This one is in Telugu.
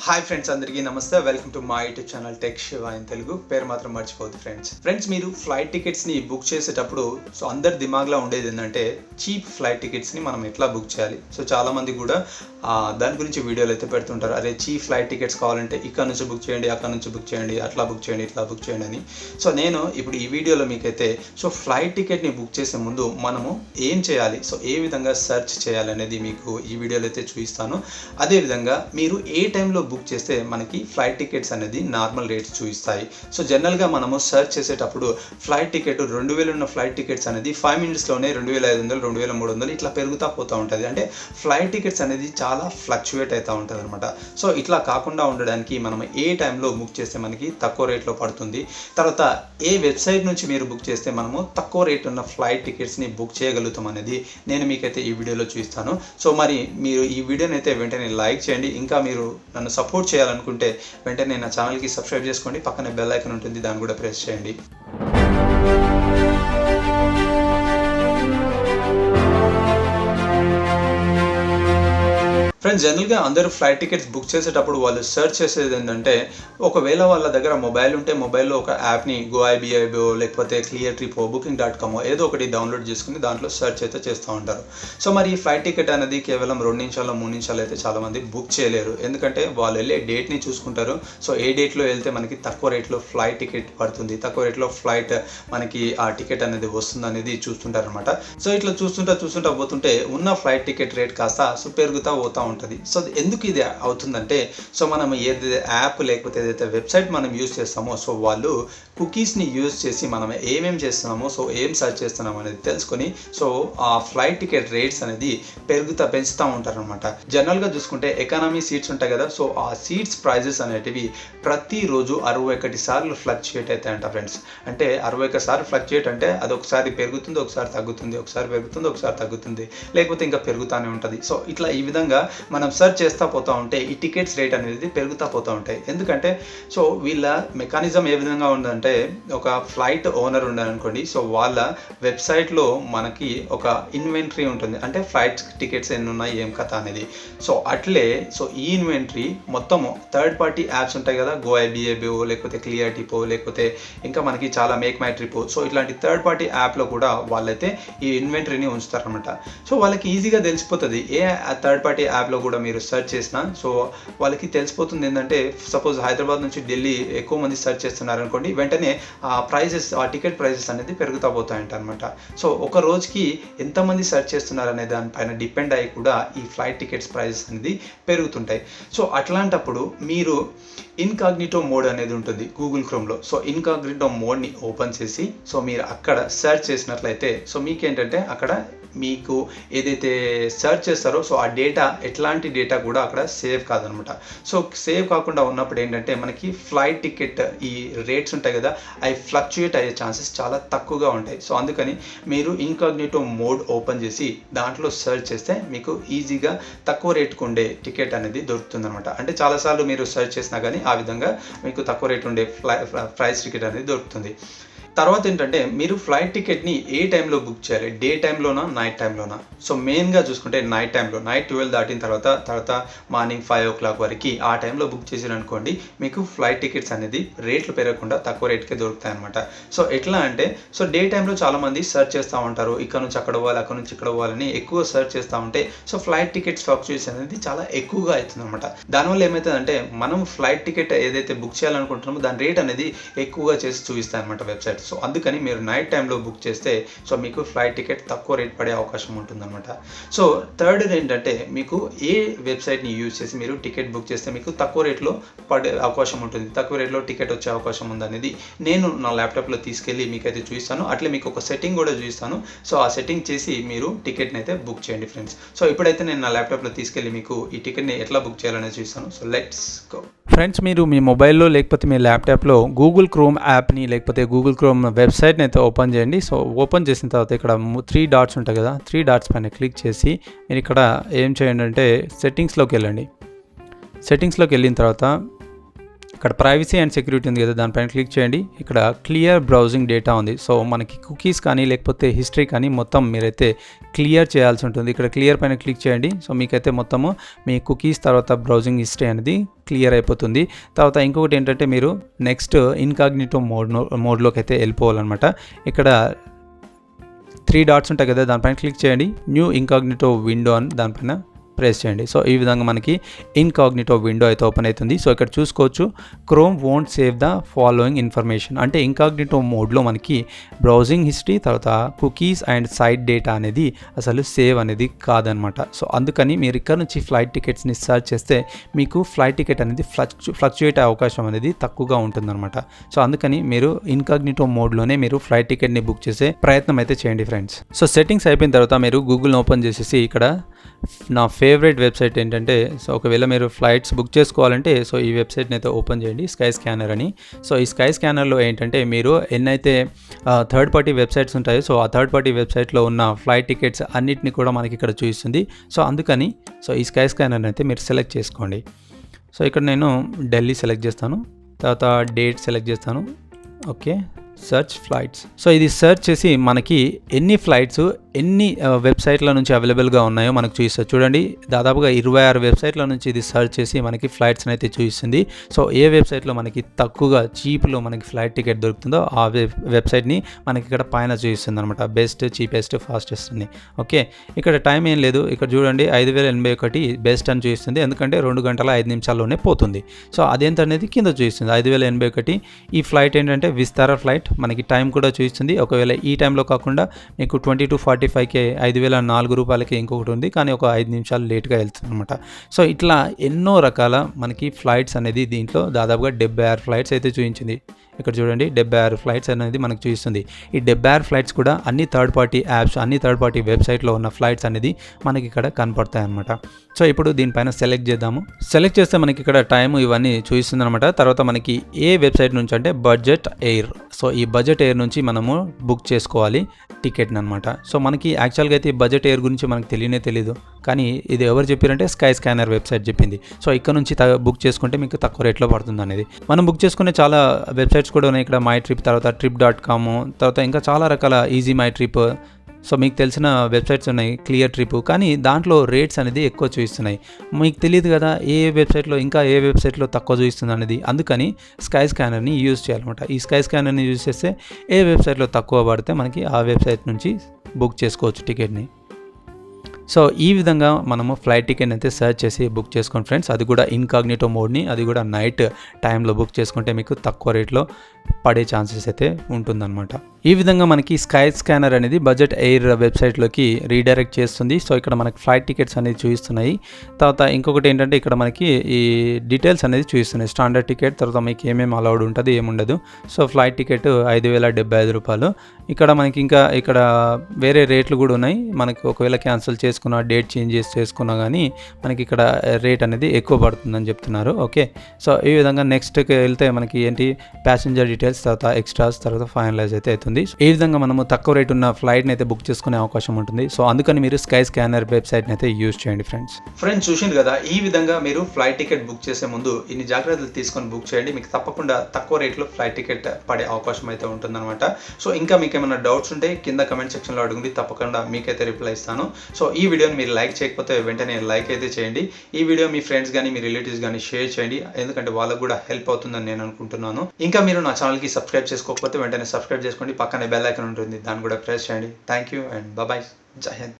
హాయ్ ఫ్రెండ్స్, అందరికీ నమస్తే. Welcome to my YouTube channel tech Shiva in Telugu. పేరు మాత్రం మర్చిపోద్దు ఫ్రెండ్స్. మీరు ఫ్లైట్ టికెట్స్ని బుక్ చేసేటప్పుడు అందరి దిమాగ్లో ఉండేది ఏంటంటే చీప్ ఫ్లైట్ టికెట్స్ని మనం ఎట్లా బుక్ చేయాలి. చాలామంది కూడా దాని గురించి వీడియోలు అయితే పెడుతుంటారు. అరే చీప్ ఫ్లైట్ టికెట్స్ కావాలంటే ఇక్కడ నుంచి బుక్ చేయండి, అక్కడ నుంచి బుక్ చేయండి, అట్లా బుక్ చేయండి, ఇట్లా బుక్ చేయండి అని. నేను ఇప్పుడు ఈ వీడియోలో మీకైతే ఫ్లైట్ టికెట్ని బుక్ చేసే ముందు మనము ఏం చేయాలి, ఏ విధంగా సెర్చ్ చేయాలి అనేది మీకు ఈ వీడియోలో అయితే చూపిస్తాను. అదేవిధంగా మీరు ఏ టైంలో బుక్ చేస్తే మనకి ఫ్లైట్ టికెట్స్ అనేది నార్మల్ రేట్స్ చూపిస్తాయి. జనరల్గా మనము సెర్చ్ చేసేటప్పుడు ఫ్లైట్ టికెట్ 2000 ఉన్న ఫ్లైట్ టికెట్స్ అనేది 5 మినిట్స్లోనే 2500, 2300 ఇట్లా పెరుగుతూ పోతూ ఉంటుంది. అంటే ఫ్లైట్ టికెట్స్ అనేది చాలా ఫ్లక్చువేట్ అవుతూ ఉంటుంది అనమాట. ఇట్లా కాకుండా ఉండడానికి మనం ఏ టైంలో బుక్ చేస్తే మనకి తక్కువ రేట్లో పడుతుంది, తర్వాత ఏ వెబ్సైట్ నుంచి మీరు బుక్ చేస్తే మనము తక్కువ రేట్ ఉన్న ఫ్లైట్ టికెట్స్ని బుక్ చేయగలుగుతాం అనేది నేను మీకైతే ఈ వీడియోలో చూపిస్తాను. మరి మీరు ఈ వీడియోని అయితే వెంటనే లైక్ చేయండి. ఇంకా మీరు నన్ను సపోర్ట్ చేయాలనుకుంటే వెంటనే నా ఛానల్కి సబ్స్క్రైబ్ చేసుకోండి. పక్కనే బెల్ ఐకాన్ ఉంటుంది, దాన్ని కూడా ప్రెస్ చేయండి. ఫ్రెండ్స్, జనరల్గా అందరూ ఫ్లైట్ టికెట్స్ బుక్ చేసేటప్పుడు వాళ్ళు సెర్చ్ చేసేది ఏంటంటే, ఒకవేళ వాళ్ళ దగ్గర మొబైల్ ఉంటే మొబైల్లో ఒక యాప్ని GoIBIBO లేకపోతే క్లియర్ ట్రిపో booking.com ఏదో ఒకటి డౌన్లోడ్ చేసుకుని దాంట్లో సెర్చ్ అయితే చేస్తూ ఉంటారు. మరి ఈ ఫ్లైట్ టికెట్ అనేది కేవలం 2 నిమిషాలు 3 నిమిషాలు అయితే చాలామంది బుక్ చేయలేరు. ఎందుకంటే వాళ్ళు వెళ్ళే డేట్ని చూసుకుంటారు. ఏ డేట్లో వెళ్తే మనకి తక్కువ రేట్లో ఫ్లైట్ టికెట్ పడుతుంది, తక్కువ రేట్లో ఫ్లైట్ మనకి ఆ టికెట్ అనేది వస్తుంది అనేది చూస్తుంటారు అనమాట. ఇట్లా చూస్తుంటా పోతుంటే ఉన్న ఫ్లైట్ టికెట్ రేట్ కాస్త పెరుగుతూ పోతూ ఉంటుంది. ఎందుకు ఇది అవుతుందంటే, మనం ఏదైతే యాప్ లేకపోతే ఏదైతే వెబ్సైట్ మనం యూజ్ చేస్తామో వాళ్ళు కుకీస్ని యూజ్ చేసి మనం ఏమేమి చేస్తున్నామో ఏం సర్చ్ చేస్తున్నామో అనేది తెలుసుకొని ఆ ఫ్లైట్ టికెట్ రేట్స్ అనేది పెంచుతూ ఉంటారనమాట. జనరల్గా చూసుకుంటే ఎకానమీ సీట్స్ ఉంటాయి కదా, ఆ సీట్స్ ప్రైజెస్ అనేటివి ప్రతిరోజు 61 సార్లు ఫ్లక్చుయేట్ అవుతాయంట ఫ్రెండ్స్. అంటే 61 సార్లు ఫ్లక్చుయేట్ అంటే అది ఒకసారి పెరుగుతుంది, ఒకసారి తగ్గుతుంది, ఒకసారి పెరుగుతుంది, ఒకసారి తగ్గుతుంది, లేకపోతే ఇంకా పెరుగుతూనే ఉంటుంది. ఇట్లా ఈ విధంగా మనం సెర్చ్ చేస్తూ పోతూ ఉంటే ఈ టికెట్స్ రేట్ అనేది పెరుగుతూ పోతూ ఉంటాయి. ఎందుకంటే వీళ్ళ మెకానిజం ఏ విధంగా ఉందంటే, ఒక ఫ్లైట్ ఓనర్ ఉన్నారనుకోండి, వాళ్ళ వెబ్సైట్లో మనకి ఒక ఇన్వెంటరీ ఉంటుంది. అంటే ఫ్లైట్ టికెట్స్ ఎన్ని ఉన్నాయి, ఏం కథ అనేది. అట్లే ఈ ఇన్వెంటరీ మొత్తము థర్డ్ పార్టీ యాప్స్ ఉంటాయి కదా, GoIBIBO లేకపోతే క్లియర్ ట్రిపో లేకపోతే ఇంకా మనకి చాలా మేక్ మై ట్రిపో, ఇట్లాంటి థర్డ్ పార్టీ యాప్లో కూడా వాళ్ళైతే ఈ ఇన్వెంటరీని ఉంచుతారనమాట. వాళ్ళకి ఈజీగా తెలిసిపోతుంది. ఏ థర్డ్ పార్టీ యాప్లో కూడా మీరు సెర్చ్ చేసినా వాళ్ళకి తెలిసిపోతుంది ఏంటంటే, సపోజ్ హైదరాబాద్ నుంచి ఢిల్లీ ఎక్కువ మంది సెర్చ్ చేస్తున్నారు అనుకోండి, వెంటనే ఆ టికెట్ ప్రైజెస్ అనేది పెరుగుతూ పోతాయంట అనమాట. ఒక రోజుకి ఎంతమంది సెర్చ్ చేస్తున్నారు అనే దానిపైన డిపెండ్ అయ్యి కూడా ఈ ఫ్లైట్ టికెట్స్ ప్రైజెస్ అనేది పెరుగుతుంటాయి. అట్లాంటప్పుడు మీరు ఇన్కాగ్నిటో మోడ్ అనేది ఉంటుంది గూగుల్ క్రోమ్లో. ఇన్కాగ్నిటో మోడ్ని ఓపెన్ చేసి మీరు అక్కడ సెర్చ్ చేసినట్లయితే మీకేంటంటే అక్కడ మీకు ఏదైతే సెర్చ్ చేస్తారో ఆ డేటా ఎట్లాంటి డేటా కూడా అక్కడ సేవ్ కాదనమాట. సేవ్ కాకుండా ఉన్నప్పుడు ఏంటంటే మనకి ఫ్లైట్ టికెట్ ఈ రేట్స్ ఉంటాయి కదా, అవి ఫ్లక్చుయేట్ అయ్యే ఛాన్సెస్ చాలా తక్కువగా ఉంటాయి. అందుకని మీరు ఇన్కాగ్నిటో మోడ్ ఓపెన్ చేసి దాంట్లో సెర్చ్ చేస్తే మీకు ఈజీగా తక్కువ రేటుకు ఉండే టికెట్ అనేది దొరుకుతుంది అనమాట. అంటే చాలాసార్లు మీరు సెర్చ్ చేసినా కానీ ఆ విధంగా మీకు తక్కువ రేటు ఉండే ప్రైస్ టికెట్ అనేది దొరుకుతుంది. తర్వాత ఏంటంటే, మీరు ఫ్లైట్ టికెట్ని ఏ టైంలో బుక్ చేయాలి, డే టైంలోనా నైట్ టైంలోనా? మెయిన్గా చూసుకుంటే నైట్ టైంలో, నైట్ 12 దాటిన తర్వాత మార్నింగ్ 5 o'clock వరకు ఆ టైంలో బుక్ చేసారనుకోండి, మీకు ఫ్లైట్ టికెట్స్ అనేది రేట్లు పెరగకుండా తక్కువ రేట్కే దొరుకుతాయి అనమాట. ఎట్లా అంటే, డే టైంలో చాలామంది సెర్చ్ చేస్తూ ఉంటారు, ఇక్కడ నుంచి అక్కడ పోవాలి, అక్కడ నుంచి ఇక్కడ పోవాలని ఎక్కువ సెర్చ్ చేస్తూ ఉంటే ఫ్లైట్ టికెట్స్ ఫ్లక్చుయేషన్ అనేది చాలా ఎక్కువగా అవుతుంది అనమాట. దానివల్ల ఏమవుతుందంటే, మనం ఫ్లైట్ టికెట్ ఏదైతే బుక్ చేయాలనుకుంటున్నామో దాని రేట్ అనేది ఎక్కువగా చేసి చూపిస్తాయి అనమాట వెబ్సైట్. అందుకని మీరు నైట్ టైంలో బుక్ చేస్తే మీకు ఫ్లైట్ టికెట్ తక్కువ రేట్ పడే అవకాశం ఉంటుందన్నమాట. థర్డ్ ఏంటంటే, మీకు ఏ వెబ్సైట్ని యూజ్ చేసి మీరు టికెట్ బుక్ చేస్తే మీకు తక్కువ రేట్లో పడే అవకాశం ఉంటుంది, తక్కువ రేట్లో టికెట్ వచ్చే అవకాశం ఉందనేది నేను నా ల్యాప్టాప్లో తీసుకెళ్ళి మీకైతే చూపిస్తాను. అట్లే మీకు ఒక సెట్టింగ్ కూడా చూపిస్తాను. ఆ సెట్టింగ్ చేసి మీరు టికెట్ని అయితే బుక్ చేయండి ఫ్రెండ్స్. ఇప్పుడైతే నేను నా ల్యాప్టాప్లో తీసుకెళ్ళి మీకు ఈ టికెట్ని ఎట్లా బుక్ చేయాలనేది చూపిస్తాను. Let's go friends. మీరు మీ మొబైల్లో లేకపోతే మీ ల్యాప్టాప్లో గూగుల్ క్రోమ్ యాప్ని లేకపోతే గూగుల్ క్రోమ్ వెబ్సైట్ని అయితే ఓపెన్ చేయండి. ఓపెన్ చేసిన తర్వాత ఇక్కడ 3 డాట్స్ ఉంటాయి కదా, 3 డాట్స్ పైన క్లిక్ చేసి మీరు ఇక్కడ ఏం చేయండి అంటే సెట్టింగ్స్లోకి వెళ్ళండి. సెట్టింగ్స్లోకి వెళ్ళిన తర్వాత ఇక్కడ ప్రైవసీ అండ్ సెక్యూరిటీ ఉంది కదా, దానిపైన క్లిక్ చేయండి. ఇక్కడ క్లియర్ బ్రౌజింగ్ డేటా ఉంది. సో మనకి కుకీస్ కానీ లేకపోతే హిస్టరీ కానీ మొత్తం మీరైతే క్లియర్ చేయాల్సి ఉంటుంది. ఇక్కడ క్లియర్ పైన క్లిక్ చేయండి. సో మీకైతే మొత్తము మీ కుకీస్ తర్వాత బ్రౌజింగ్ హిస్టరీ అనేది క్లియర్ అయిపోతుంది. తర్వాత ఇంకొకటి ఏంటంటే మీరు నెక్స్ట్ ఇన్కాగ్నిటో మోడ్లోకి అయితే వెళ్ళిపోవాలన్నమాట. ఇక్కడ 3 డాట్స్ ఉంటాయి కదా, దానిపైన క్లిక్ చేయండి. న్యూ ఇన్కాగ్నిటో విండో అని దానిపైన ప్రెస్ చేయండి. సో ఈ విధంగా మనకి ఇన్కాగ్నిటో విండో అయితే ఓపెన్ అవుతుంది. సో ఇక్కడ చూసుకోవచ్చు, chrome won't save the following information. అంటే ఇన్కాగ్నిటో మోడ్లో మనకి బ్రౌజింగ్ హిస్టరీ తర్వాత కుకీస్ అండ్ సైట్ డేటా అనేది అసలు సేవ్ అనేది కాదనమాట. సో అందుకని మీరు ఇక్కడ నుంచి ఫ్లైట్ టికెట్స్ని సర్చ్ చేస్తే మీకు ఫ్లైట్ టికెట్ అనేది ఫ్లక్చుయేట్ అయ్యే అవకాశం అనేది తక్కువగా ఉంటుందన్నమాట. సో అందుకని మీరు ఇన్కాగ్నిటో మోడ్లోనే మీరు ఫ్లైట్ టికెట్ని బుక్ చేసే ప్రయత్నం అయితే చేయండి ఫ్రెండ్స్. సో సెట్టింగ్స్ అయిపోయిన తర్వాత మీరు గూగుల్ని ఓపెన్ చేసేసి ఇక్కడ నా ఫేవరెట్ వెబ్సైట్ ఏంటంటే, సో ఒకవేళ మీరు ఫ్లైట్స్ బుక్ చేసుకోవాలంటే సో ఈ వెబ్సైట్ని అయితే ఓపెన్ చేయండి, స్కై స్కానర్ అని. సో ఈ స్కై స్కానర్లో ఏంటంటే మీరు ఎన్నైతే థర్డ్ పార్టీ వెబ్సైట్స్ ఉంటాయో సో ఆ థర్డ్ పార్టీ వెబ్సైట్లో ఉన్న ఫ్లైట్ టికెట్స్ అన్నిటిని కూడా మనకి ఇక్కడ చూపిస్తుంది. సో అందుకని సో ఈ స్కై స్కానర్ని అయితే మీరు సెలెక్ట్ చేసుకోండి. సో ఇక్కడ నేను ఢిల్లీ సెలెక్ట్ చేస్తాను, తర్వాత డేట్ సెలెక్ట్ చేస్తాను. Okay, search flights. సో ఇది సర్చ్ చేసి మనకి ఎన్ని ఫ్లైట్స్ ఎన్ని వెబ్సైట్ల నుంచి అవైలబుల్గా ఉన్నాయో మనకు చూపిస్తుంది. చూడండి, దాదాపుగా 26 వెబ్సైట్ల నుంచి ఇది సర్చ్ చేసి మనకి ఫ్లైట్స్ని అయితే చూపిస్తుంది. సో ఏ వెబ్సైట్లో మనకి తక్కువగా చీప్లో మనకి ఫ్లైట్ టికెట్ దొరుకుతుందో ఆ వెబ్సైట్ని మనకి ఇక్కడ పైన చూపిస్తుంది అనమాట, బెస్ట్, చీపెస్ట్, ఫాస్టెస్ట్ అని. ఓకే, ఇక్కడ టైం ఏం లేదు. ఇక్కడ చూడండి 5081 బెస్ట్ అని చూపిస్తుంది, ఎందుకంటే 2 గంటల 5 నిమిషాల్లోనే పోతుంది. సో అదేంటనేది కింద చూపిస్తుంది 5081. ఈ ఫ్లైట్ ఏంటంటే విస్తారా ఫ్లైట్, మనకి టైం కూడా చూపిస్తుంది. ఒకవేళ ఈ టైంలో కాకుండా మీకు 20-45కే 5004 రూపాయలకి ఇంకొకటి ఉంది, కానీ ఒక 5 నిమిషాలు లేట్గా వెళ్తుంది అనమాట. సో ఇట్లా ఎన్నో రకాల మనకి ఫ్లైట్స్ అనేది దీంట్లో దాదాపుగా 76 ఫ్లైట్స్ అయితే చూపించింది. ఇక్కడ చూడండి 76 ఫ్లైట్స్ అనేది మనకు చూపిస్తుంది. ఈ 76 ఫ్లైట్స్ కూడా అన్ని థర్డ్ పార్టీ యాప్స్, అన్ని థర్డ్ పార్టీ వెబ్సైట్లో ఉన్న ఫ్లైట్స్ అనేది మనకి ఇక్కడ కనపడతాయి అనమాట. సో ఇప్పుడు దీనిపైన సెలెక్ట్ చేద్దాము. సెలెక్ట్ చేస్తే మనకి ఇక్కడ టైం ఇవన్నీ చూపిస్తుంది అనమాట. తర్వాత మనకి ఏ వెబ్సైట్ నుంచి అంటే బడ్జెట్ ఎయిర్. సో ఈ బడ్జెట్ ఎయిర్ నుంచి మనము బుక్ చేసుకోవాలి టికెట్ని అనమాట. సో మనకి యాక్చువల్గా అయితే ఈ బడ్జెట్ ఎయిర్ గురించి మనకు తెలియదు, కానీ ఇది ఎవరు చెప్పారంటే స్కై స్కానర్ వెబ్సైట్ చెప్పింది. సో ఇక్కడ నుంచి బుక్ చేసుకుంటే మీకు తక్కువ రేట్లో పడుతుంది అనేది. మనం బుక్ చేసుకునే చాలా వెబ్సైట్స్ కూడా ఉన్నాయి. ఇక్కడ మై ట్రిప్, తర్వాత trip.com, తర్వాత ఇంకా చాలా రకాల ఈజీ మై ట్రిప్. సో మీకు తెలిసిన వెబ్సైట్స్ ఉన్నాయి, క్లియర్ ట్రిప్, కానీ దాంట్లో రేట్స్ అనేది ఎక్కువ చూపిస్తున్నాయి. మీకు తెలియదు కదా ఏ వెబ్సైట్లో ఇంకా ఏ వెబ్సైట్లో తక్కువ చూపిస్తుంది అనేది. అందుకని స్కై స్కానర్ని యూజ్ చేయాలన్నమాట. ఈ స్కై స్కానర్ని యూజ్ చేస్తే ఏ వెబ్సైట్లో తక్కువ పడితే మనకి ఆ వెబ్సైట్ నుంచి బుక్ చేసుకోవచ్చు టికెట్ని. సో ఈ విధంగా మనము ఫ్లైట్ టికెట్ అయితే సర్చ్ చేసి బుక్ చేసుకోండి ఫ్రెండ్స్. అది కూడా ఇన్కాగ్నిటో మోడ్ని, అది కూడా నైట్ టైంలో బుక్ చేసుకుంటే మీకు తక్కువ రేట్లో పడే ఛాన్సెస్ అయితే ఉంటుందన్నమాట. ఈ విధంగా మనకి స్కై స్కానర్ అనేది బడ్జెట్ ఎయిర్ వెబ్సైట్లోకి రీడైరెక్ట్ చేస్తుంది. సో ఇక్కడ మనకి ఫ్లైట్ టికెట్స్ అనేది చూపిస్తున్నాయి. తర్వాత ఇంకొకటి ఏంటంటే ఇక్కడ మనకి ఈ డీటెయిల్స్ అనేది చూపిస్తున్నాయి, స్టాండర్డ్ టికెట్, తర్వాత మీకు ఏమేమి అలౌడ్ ఉంటుంది ఏముండదు. సో ఫ్లైట్ టికెట్ 5075 రూపాయలు. ఇక్కడ మనకి ఇంకా ఇక్కడ వేరే రేట్లు కూడా ఉన్నాయి. మనకి ఒకవేళ క్యాన్సిల్ చేసుకున్న, డేట్ చేంజ్ చేసుకున్నా కానీ మనకి ఇక్కడ రేట్ అనేది ఎక్కువ పడుతుందని చెప్తున్నారు. ఓకే, సో ఈ విధంగా నెక్స్ట్కి వెళ్తే మనకి ఏంటి ప్యాసింజర్ డీటెయిల్స్, తర్వాత ఎక్స్ట్రాస్, తర్వాత ఫైనలైజ్ అయితే అవుతుంది. ఈ విధంగా మనము తక్కువ రేట్ ఉన్న ఫ్లైట్ని అయితే బుక్ చేసుకునే అవకాశం ఉంటుంది. సో అందుకని మీరు స్కై స్కానర్ వెబ్సైట్ని అయితే యూజ్ చేయండి ఫ్రెండ్స్. చూసింది కదా, ఈ విధంగా మీరు ఫ్లైట్ టికెట్ బుక్ చేసే ముందు ఇన్ని జాగ్రత్తలు తీసుకొని బుక్ చేయండి. మీకు తప్పకుండా తక్కువ రేట్లో ఫ్లైట్ టికెట్ పడే అవకాశం అయితే ఉంటుందన్నమాట. సో ఇంకా మీకు ఏమైనా డౌట్స్ ఉంటే కింద కమెంట్ సెక్షన్లో అడుగుంది, తప్పకుండా మీకైతే రిప్లై ఇస్తాను. సో ఈ వీడియోని మీరు లైక్ చేయకపోతే వెంటనే లైక్ అయితే చేయండి. ఈ వీడియో మీ ఫ్రెండ్స్ కానీ మీ రిలేటివ్స్ కానీ షేర్ చేయండి, ఎందుకంటే వాళ్ళకు కూడా హెల్ప్ అవుతుందని నేను అనుకుంటున్నాను. ఇంకా మీరు నా ఛానల్కి సబ్స్క్రైబ్ చేసుకోకపోతే వెంటనే సబ్స్క్రైబ్ చేసుకోండి, పక్కనే బెల్ ఐకాన్ ఉంటుంది, దాన్ని కూడా ప్రెస్ చేయండి. Thank you and bye. Jai Hind.